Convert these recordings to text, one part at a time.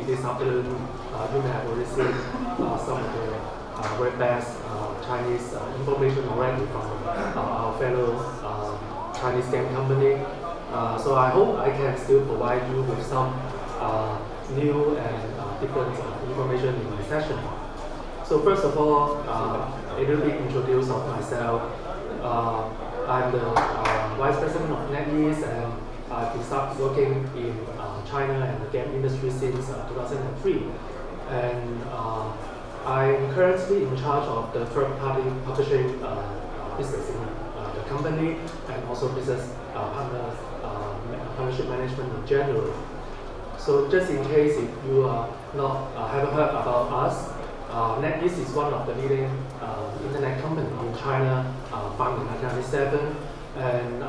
this afternoon, you may have already seen some of the very best Chinese information already from our fellow Chinese game company. So I hope I can still provide you with some new and different information in my session. So first of all, a little bit introduce of myself. I'm the Vice President of NetEase, and I've been started working in China and the game industry since 2003. And I'm currently in charge of the third-party publishing business in the company, and also business partnership management in general. So just in case if you haven't heard about us, NetEase is one of the leading internet companies in China, founded in 1997. And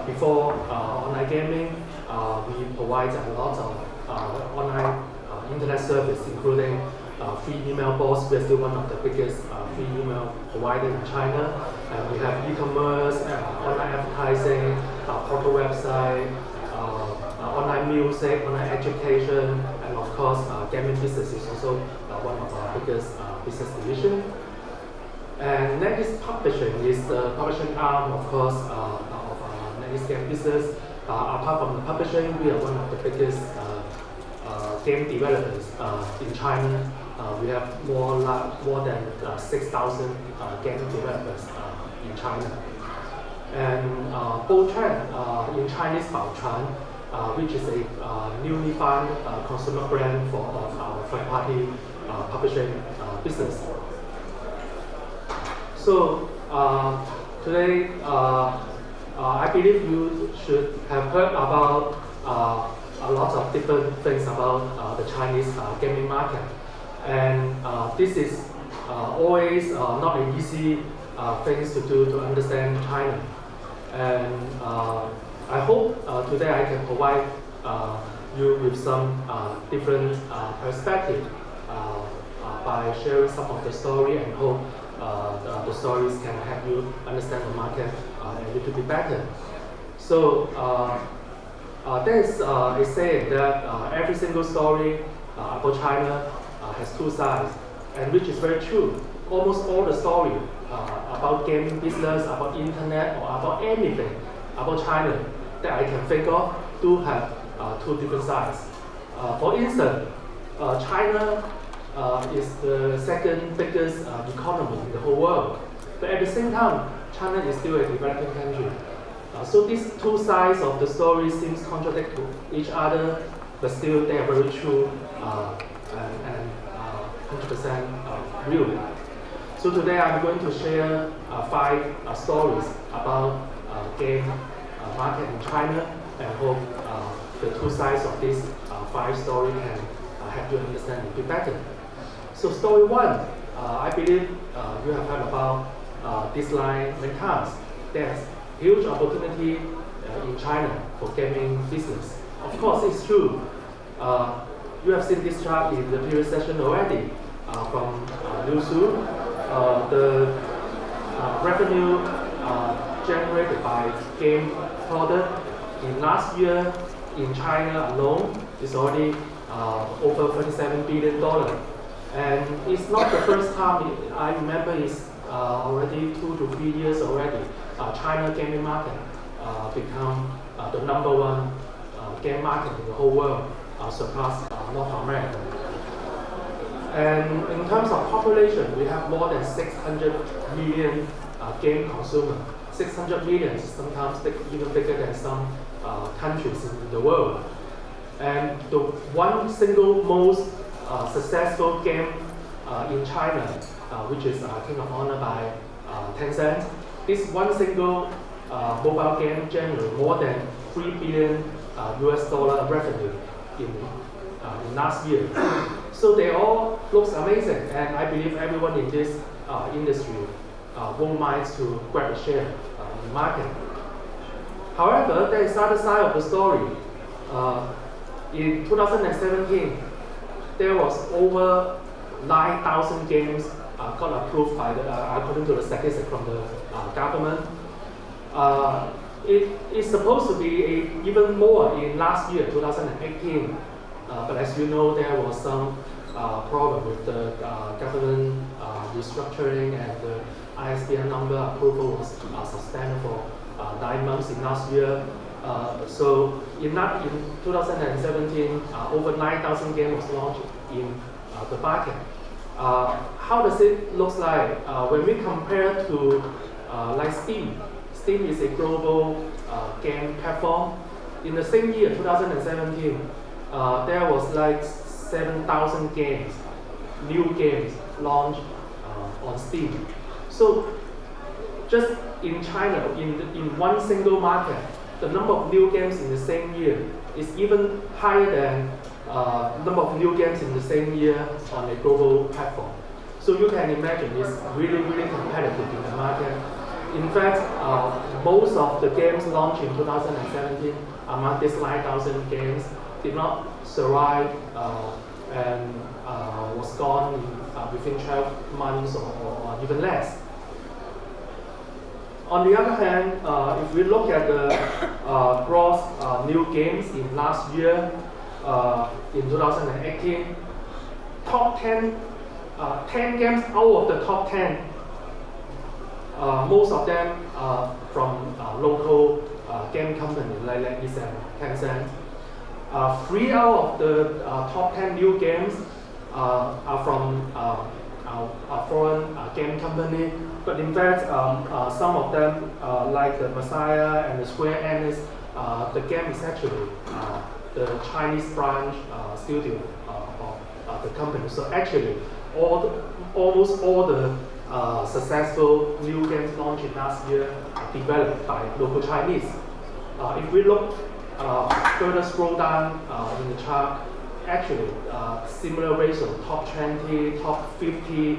before online gaming, we provide a lot of online internet service, including free email box. We are still one of the biggest free email provider in China. And we have e-commerce, online advertising, portal website, online music, online education, and of course, gaming business is also one of our biggest business division. And NetEase Publishing is the publishing arm, of course, of NetEase game business. Apart from the publishing, we are one of the biggest game developers in China. We have more than 6,000 game developers in China. And Bochuan in Chinese Baochuan, which is a newly found consumer brand for our third-party publishing business. So today, I believe you should have heard about a lot of different things about the Chinese gaming market. And this is always not an easy things to do to understand China. And I hope today I can provide you with some different perspective by sharing some of the story, and hope the stories can help you understand the market a little bit better. So there's a saying that every single story about China has two sides, and which is very true. Almost all the story about gaming business, about internet, or about anything about China that I can think of do have two different sides. For instance, China is the second biggest economy in the whole world. But at the same time, China is still a developing country. So these two sides of the story seems contradict to each other, but still they are very true and 100% real. So today I'm going to share 5 stories about game market in China, and hope the two sides of this 5 stories can help you understand a bit better. So story 1, I believe you have heard about this line many times. There's huge opportunity in China for gaming business. Of course, it's true. You have seen this chart in the previous session already from Liu Su. The revenue generated by game product in last year in China alone is already over $37 billion. And it's not the first time. I remember it's already 2 to 3 years already. China gaming market become the #1 game market in the whole world, surpassed North America. And in terms of population, we have more than 600 million game consumers. 600 million is sometimes even bigger than some countries in the world. And the one single most successful game in China, which is King of Honor by Tencent, this one single mobile game generated more than $3 billion US revenue in last year. So they all looks amazing, and I believe everyone in this industry won't mind to grab a share in the market. However, there is another side of the story. In 2017, there was over 9,000 games got approved by according to the statistics from the government. It is supposed to be even more in last year, 2018. But as you know, there was some problem with the government restructuring, and the ISBN number approval was suspended for 9 months in last year. So in 2017, over 9,000 games was launched in the market. How does it look like when we compare to like Steam? Steam is a global game platform. In the same year, 2017, there was like 7,000 games, new games launched on Steam. So just in China, in one single market, the number of new games in the same year is even higher than number of new games in the same year on a global platform. So you can imagine it's really, really competitive in the market. In fact, most of the games launched in 2017 among these 9,000 games did not survive and was gone within 12 months or even less. On the other hand, if we look at the gross new games in last year, in 2018, top 10 games out of the top 10, most of them are from local game companies like NetEase and Tencent. 3 out of the top 10 new games are from a foreign game company, but in fact, some of them, like the Messiah and the Square Enix, the game is actually the Chinese branch studio of the company. So actually, almost all the successful new games launched last year are developed by local Chinese. If we look further scroll down in the chart, actually similar ratio, top 20, top 50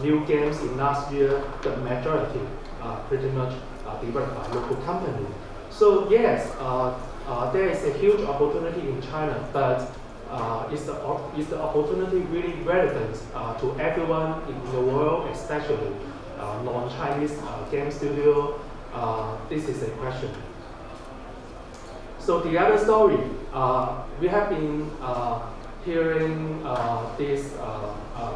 new games in last year, the majority are pretty much developed by local company. So yes, there is a huge opportunity in China, but is the opportunity really relevant to everyone in the world, especially non-Chinese game studio? This is a question. So the other story, we have been hearing this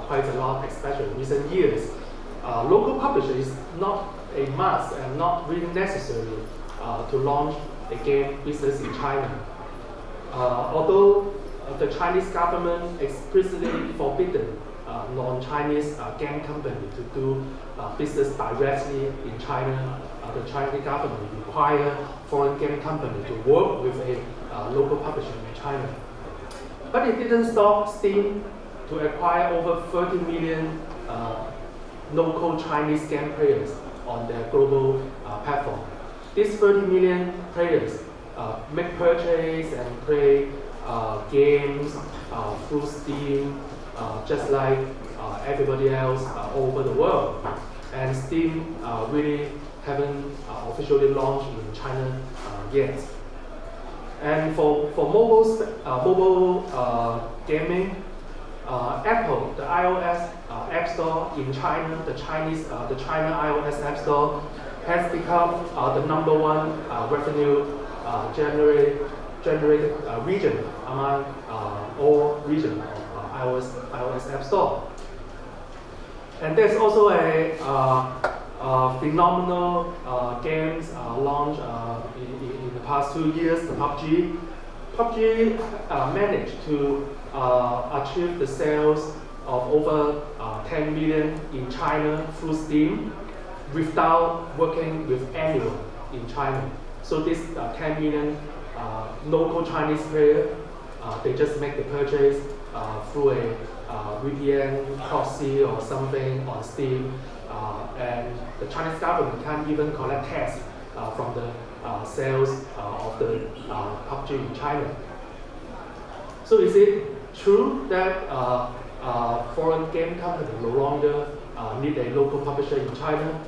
quite a lot, especially in recent years. Local publisher is not a must and not really necessary to launch a game business in China. Although the Chinese government explicitly forbidden non-Chinese game company to do business directly in China, the Chinese government require foreign game company to work with a local publisher in China. But it didn't stop Steam to acquire over 30 million local Chinese game players on their global platform. These 30 million players make purchase and play games through Steam, just like everybody else all over the world. And Steam really haven't officially launched in China yet. And for mobile gaming, Apple, the iOS App Store in China, the China iOS App Store has become the #1 revenue generated region among all regions of iOS App Store. And there's also a phenomenal games launched in the past 2 years, the PUBG. PUBG managed to achieve the sales of over 10 million in China through Steam without working with anyone in China. So this 10 million local Chinese players, they just make the purchase through a VPN proxy or something on Steam, and the Chinese government can't even collect tax from the sales of the PUBG in China. So is it true that foreign game companies no longer need a local publisher in China?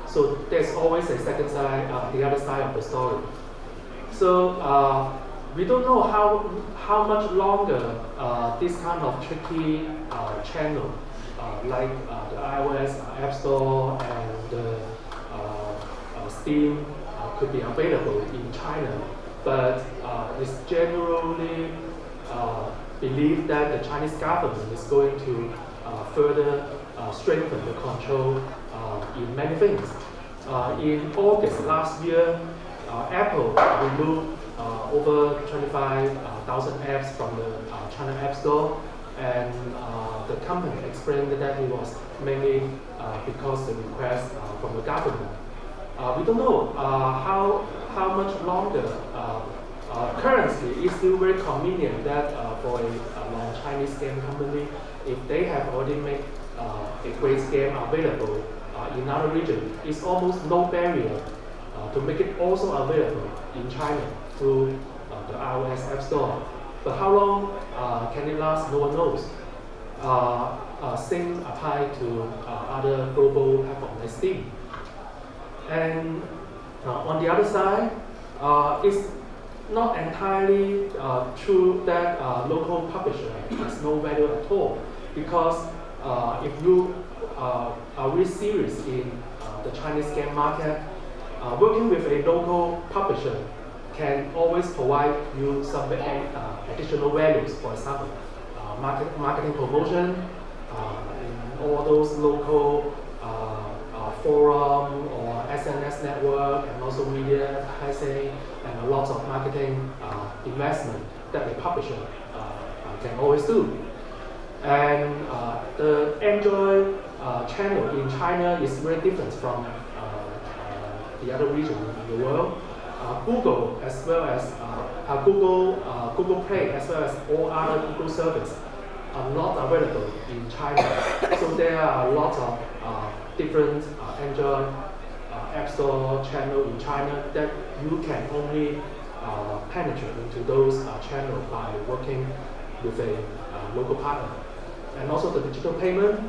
So there's always a second side, the other side of the story. So we don't know how much longer this kind of tricky channel, like the iOS App Store and the Steam, could be available in China. But it's generally believe that the Chinese government is going to further strengthen the control in many things. In August last year, Apple removed over 25,000 apps from the China App Store, and the company explained that it was mainly because of the request from the government. We don't know how much longer. Currently, it's still very convenient that for a Chinese game company, if they have already made a great game available in other regions, it's almost no barrier to make it also available in China through the iOS App Store. But how long can it last? No one knows. Same apply to other global platforms like Steam. And on the other side, it's not entirely true that local publisher has no value at all, because if you are really serious in the Chinese game market, working with a local publisher can always provide you some additional values. For example, marketing promotion in all those local forum or SNS network, and also media advertising, and a lot of marketing investment that the publisher can always do. And the Android channel in China is very different from the other regions in the world. Google, as well as Google Play, as well as all other Google services, are not available in China. So there are a lot of different Android App Store channel in China that you can only penetrate into those channels by working with a local partner. And also the digital payment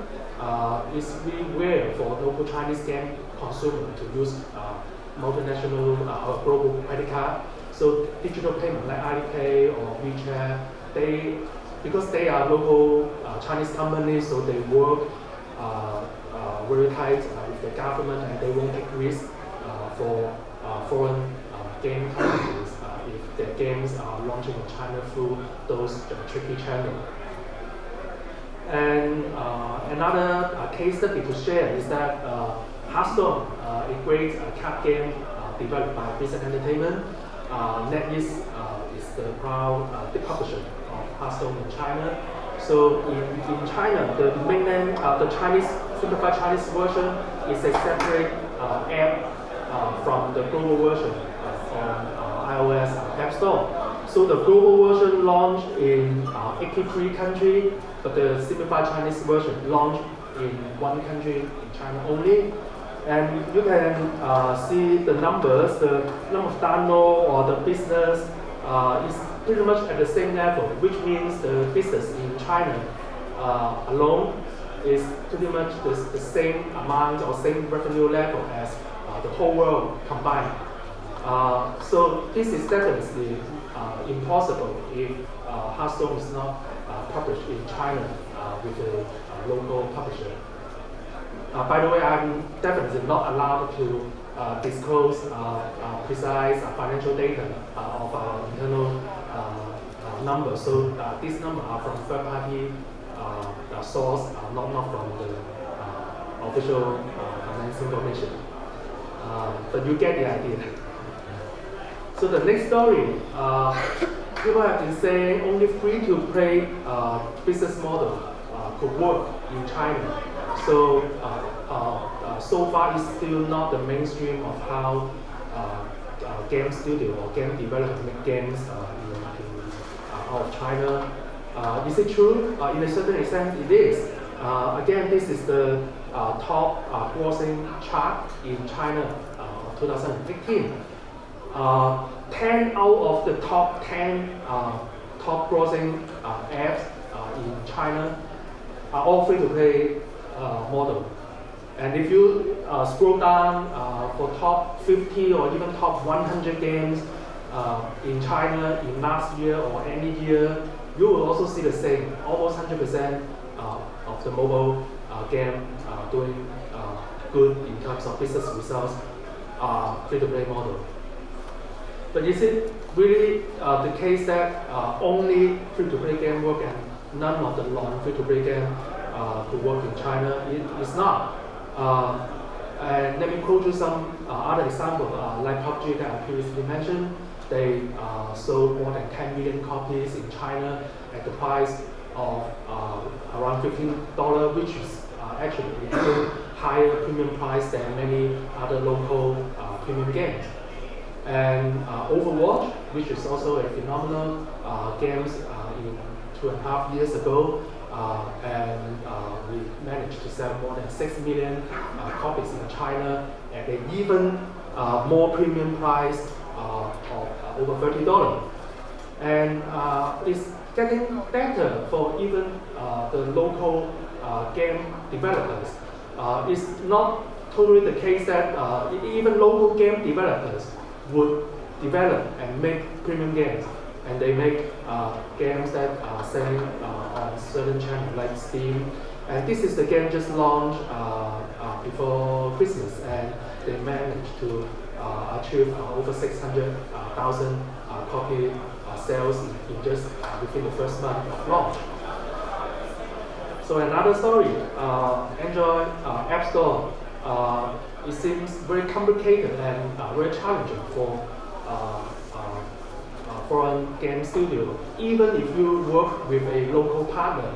is really rare for local Chinese game consumer to use multinational or global credit card. So digital payment like Alipay or WeChat, because they are local Chinese companies, so they work very tight with the government, and they won't take risks for foreign game companies if their games are launching in China through those tricky channels. And another case study to share is that Hearthstone, a great card game developed by Blizzard Entertainment, NetEase is the proud publisher of Hearthstone in China. So in China, the mainland, the Chinese simplified Chinese version is a separate app from the global version on iOS App Store. So the global version launched in 83 countries, but the simplified Chinese version launched in one country, in China only. And you can see the numbers, the number of download or the business is pretty much at the same level, which means the business in China alone is pretty much the same amount or same revenue level as the whole world combined. So this is definitely impossible if Hearthstone is not published in China with a local publisher. By the way, I'm definitely not allowed to disclose precise financial data of our internal numbers. So these numbers are from third-party source, not from the official finance information. But you get the idea. So the next story, people have been saying only free-to-play business model could work in China. So so far it's still not the mainstream of how game studio or game developers make games out of China. Is it true? In a certain extent, it is. Again, this is the top grossing chart in China of 2015. 10 out of the top 10 top grossing apps in China are all free-to-play model. And if you scroll down for top 50 or even top 100 games in China in last year or any year, you will also see the same. Almost 100% of the mobile game doing good in terms of business results free-to-play model. But is it really the case that only free-to-play game work and none of the non-free-to-play game to work in China? It's not. And let me quote you some other examples, like PUBG that I previously mentioned. They sold more than 10 million copies in China at the price of around $15, which is actually a even higher premium price than many other local premium games. And Overwatch, which is also a phenomenal game in 2.5 years ago, and we managed to sell more than 6 million copies in China at an even more premium price of over $30. And it's getting better for even the local game developers. It's not totally the case that even local game developers would develop and make premium games, and they make games that are selling on certain channels like Steam. And this is the game just launched before Christmas, and they managed to achieve over 600,000 copy sales in just within the first month of launch. So another story, Android App Store. It seems very complicated and very challenging for foreign game studio. Even if you work with a local partner,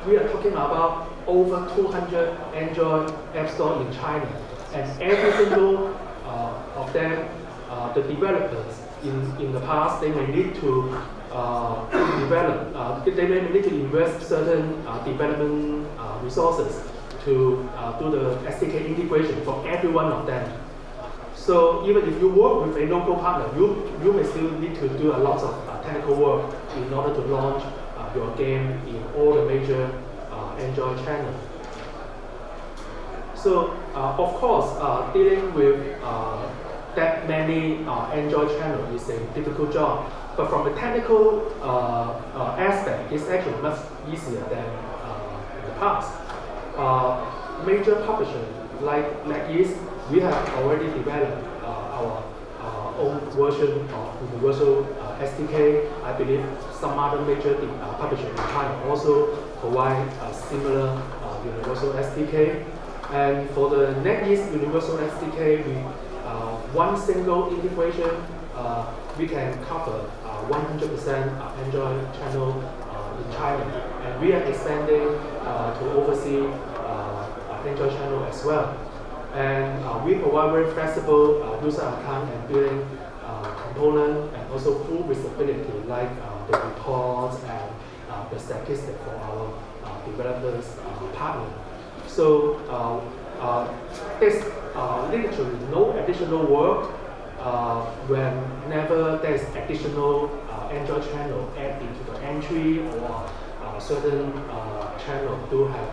we are talking about over 200 Android App Store in China, and every single of them, the developers in the past, they may need to develop, they may need to invest certain development resources to do the SDK integration for every one of them. So even if you work with a local partner, you may still need to do a lot of technical work in order to launch your game in all the major Android channels. So of course, dealing with that many Android channels is a difficult job. But from the technical aspect, it's actually much easier than in the past. Major publishers like NetEase, we have already developed our own version of Universal SDK. I believe some other major publishers in China also provide a similar Universal SDK. And for the NetEase Universal SDK, one single integration, we can cover 100% Android channel in China, and we are expanding to oversee Android channel as well. And we provide very flexible user account and billing component, and also full visibility like the reports and the statistics for our developers partner. So there's literally no additional work whenever there's additional Android channel added into the entry, or certain channel do have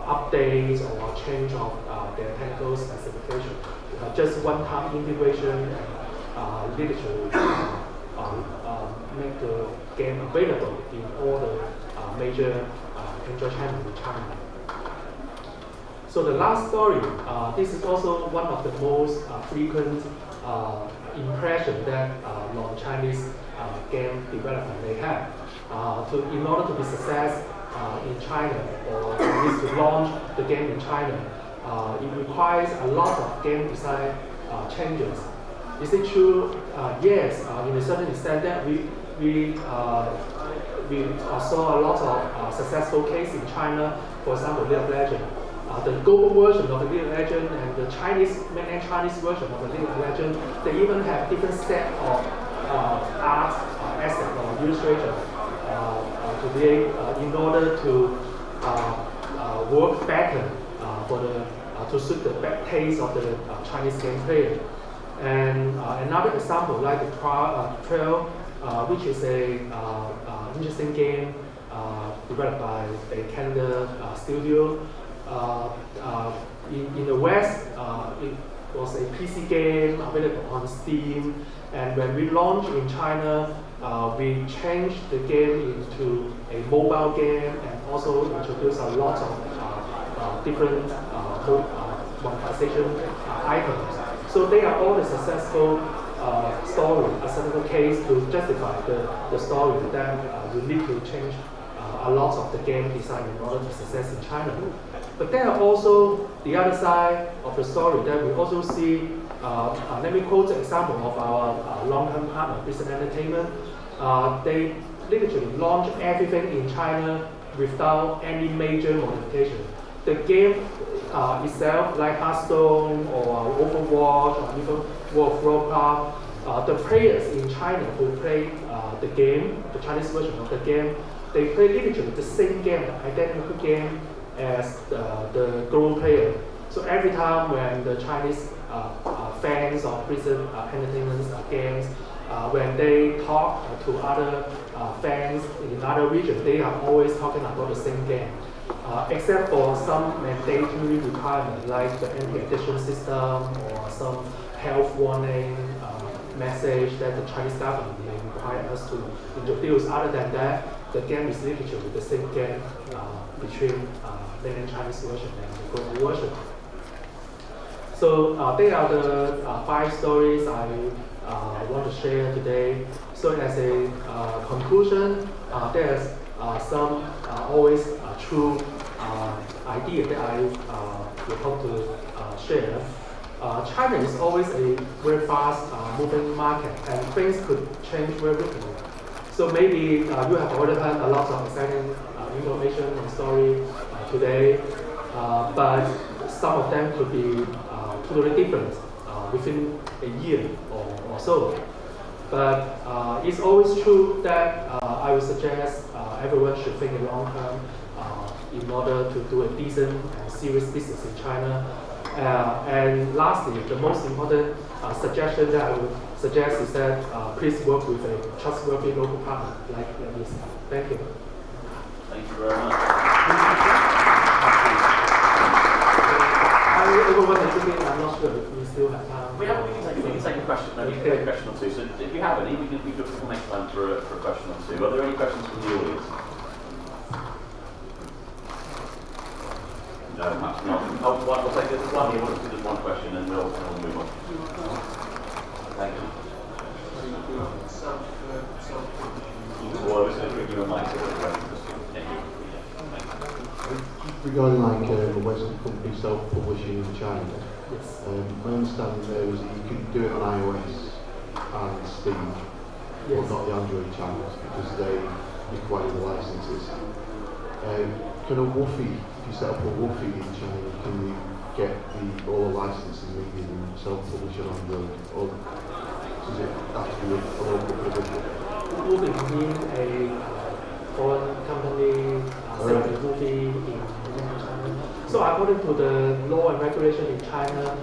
updates or change of their technical specification. Just one-time integration and literally make the game available in all the major Android channels in China. So the last story, this is also one of the most frequent impression that non-Chinese game development may have. In order to be success in China, or at least to launch the game in China, it requires a lot of game design changes. Is it true? Yes, in a certain extent that we saw a lot of successful cases in China. For example, League of Legends. The global version of the League of Legends and the mainland Chinese version of the League of Legends, they even have different set of art assets or illustration in order to work better to suit the taste of the Chinese game player. And another example, like the Trail, which is a interesting game developed by a Canada studio. In the West, it was a PC game available on Steam, and when we launched in China, we changed the game into a mobile game and also introduced a lot of different monetization items. So they are all the successful story, a certain case to justify the story, then you need to change a lot of the game design in order to success in China. But then also the other side of the story that we also see, let me quote an example of our long-term partner, Blizzard Entertainment. They literally launched everything in China without any major modification. The game itself, like Hearthstone or Overwatch or even World of Warcraft, the players in China who play the game, the Chinese version of the game, they play literally the same game, the identical game as the global player. So every time when the Chinese fans of Blizzard Entertainment games, when they talk to other fans in other regions, they are always talking about the same game. Except for some mandatory requirements like the anti-addiction system or some health warning message that the Chinese government may require us to introduce. Other than that, the game is literally the same game between mainland Chinese version and the global version. So they are the 5 stories I want to share today. So as a conclusion, there's some always true idea that I would hope to share. China is always a very fast moving market, and things could change very quickly. So maybe you have already heard a lot of exciting information and story today, but some of them could be totally different within a year or so. But it's always true that I would suggest everyone should think in long term in order to do a decent and serious business in China. And lastly, the most important suggestion that I would suggest is that please work with a trustworthy local partner like NetEase. Thank you. Thank you very much. I'm not sure if we still have time. We can take a question. Maybe take a question or two. So if you have any, we can make time for a question or two. Are there any questions from the audience? No, perhaps not. We'll take this one here. We'll do just one question and we'll move on. Thank you. Well, I was going to give you a mic. Regarding like a Western company self-publishing in China, my understanding there is that you can do it on iOS and Steam, but not the Android channels because they require the licenses. Can a Woofy, if you set up a Woofy in China, can you get all the licenses needed and self-publish it on Android, or does it have to be a local publisher? Woofy means a foreign company selling a movie in China. So according to the law and regulation in China,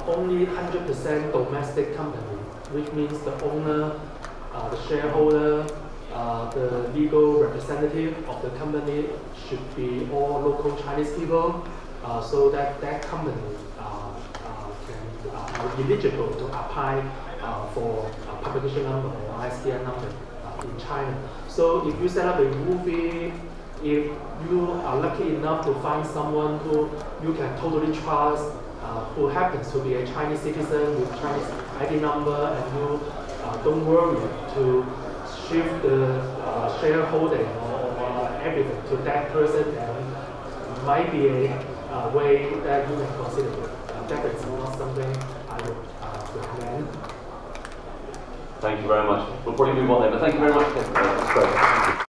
only 100% domestic company, which means the owner, the shareholder, the legal representative of the company should be all local Chinese people, so that that company can be eligible to apply for a publication number or ISBN number in China. So if you set up a movie, if you are lucky enough to find someone who you can totally trust, who happens to be a Chinese citizen with Chinese ID number, and you don't worry to shift the shareholding or everything to that person, then might be a way that you can consider it. That is not something I would recommend. Thank you very much. We'll probably move on there, but thank you very much. That's great.